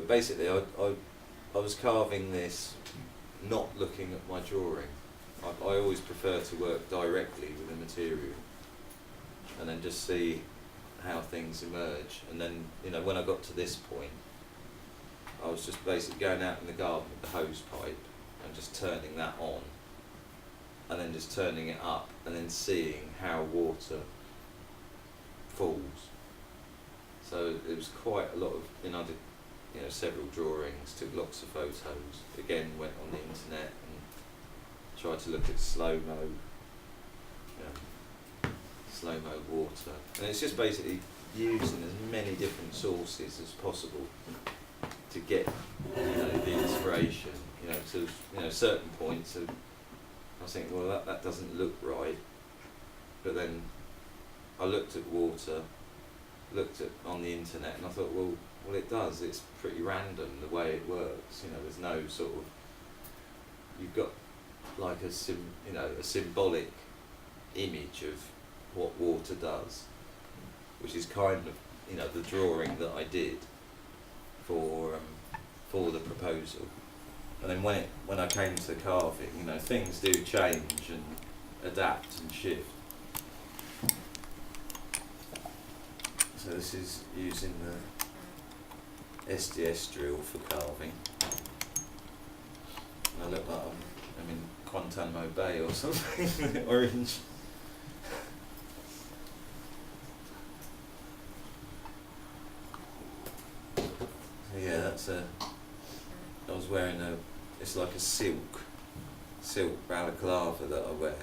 But basically, I was carving this, not looking at my drawing. I always prefer to work directly with the material, and then just see how things emerge. And then, you know, when I got to this point, I was just basically going out in the garden with the hose pipe and just turning that on, and then just turning it up, and then seeing how water falls. So it was quite a lot of, you know, I did, you know, several drawings, took lots of photos, again went on the internet and tried to look at slow-mo, slow-mo water. And it's just basically using as many different sources as possible to get, you know, the inspiration, you know, to, you know, certain points of, I was thinking, well, that doesn't look right, but then I looked at water, looked at on the internet, and I thought, well, it does. It's pretty random the way it works. You know, there's no sort of, you've got like a symbolic image of what water does, which is kind of, you know, the drawing that I did for the proposal. And then when I came to carving, you know, things do change and adapt and shift. So this is using the SDS drill for carving. I look like I'm in Guantanamo Bay or something, orange. So yeah, that's I was wearing it's like a silk balaclava that I wear,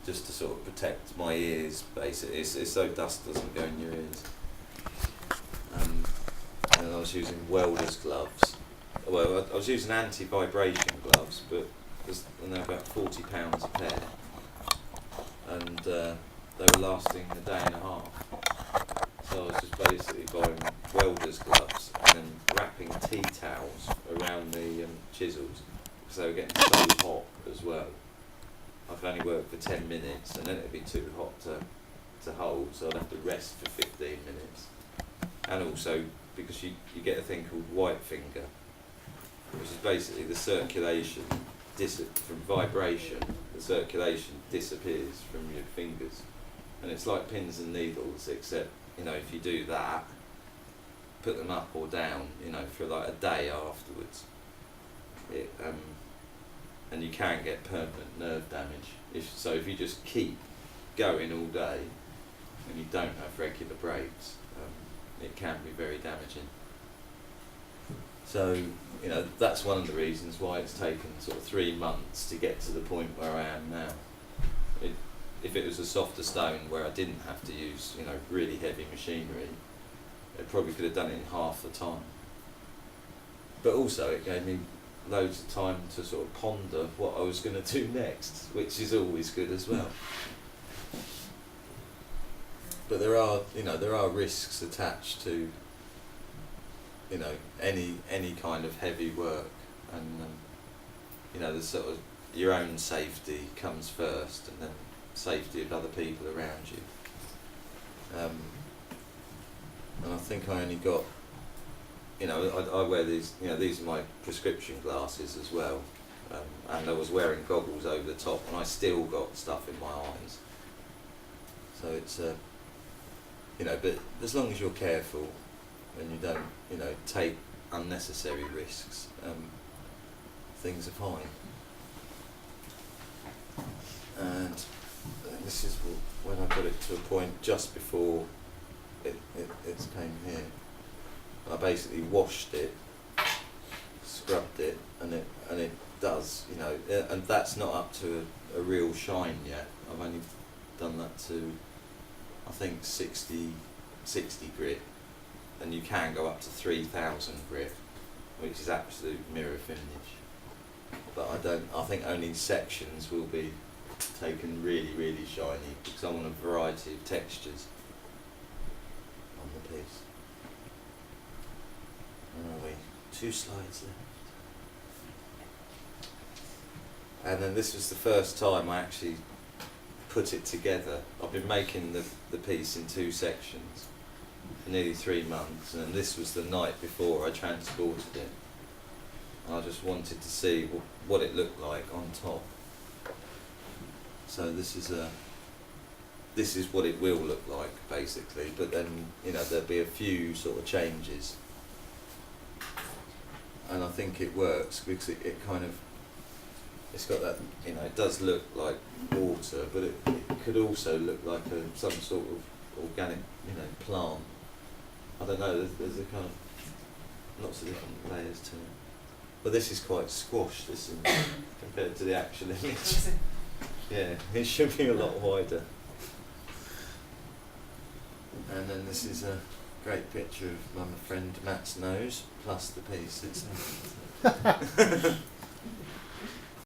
just to sort of protect my ears, basically. It's so dust doesn't go in your ears. And I was using welder's gloves. Well, I was using anti-vibration gloves, but and they're about £40 a pair, and they were lasting a day and a half. So I was just basically buying welder's gloves and then wrapping tea towels around the chisels, because they were getting so hot as well. I could only work for 10 minutes, and then it'd be too hot to hold, so I'd have to rest for 15 minutes. And also, because you get a thing called white finger, which is basically the circulation, from vibration, the circulation disappears from your fingers. And it's like pins and needles, except, you know, if you do that, put them up or down, you know, for like a day afterwards, and you can get permanent nerve damage. If you just keep going all day and you don't have regular breaks, it can be very damaging. So, you know, that's one of the reasons why it's taken sort of 3 months to get to the point where I am now. If it was a softer stone where I didn't have to use, you know, really heavy machinery, I probably could have done it in half the time. But also it gave me loads of time to sort of ponder what I was going to do next, which is always good as well. But there are risks attached to, you know, any kind of heavy work, and you know, there's sort of your own safety comes first, and then safety of other people around you. And I think I only got, you know, I wear these, you know, these are my prescription glasses as well, and I was wearing goggles over the top, and I still got stuff in my eyes. So it's, you know, but as long as you're careful and you don't, you know, take unnecessary risks, things are fine. And this is when I got it to a point just before it came here. I basically washed it, scrubbed it, and it does, you know, and that's not up to a real shine yet. I've only done that to, I think, 60 grit, and you can go up to 3,000 grit, which is absolute mirror finish. But I think only sections will be taken really, really shiny, because I want a variety of textures on the piece. Where are we? 2 slides left. And then this was the first time I actually put it together. I've been making the piece in 2 sections, for nearly 3 months, and this was the night before I transported it. I just wanted to see what it looked like on top. So this is what it will look like basically, but then there'll be a few sort of changes, and I think it works because it kind of, it's got that, it does look like water, but it could also look like some sort of organic plant. I don't know, there's a kind of lots of different layers to it, but this is quite squashed, this image, compared to the actual image. Yeah, it should be a lot wider. And then this is a great picture of my friend Matt's nose, plus the piece itself.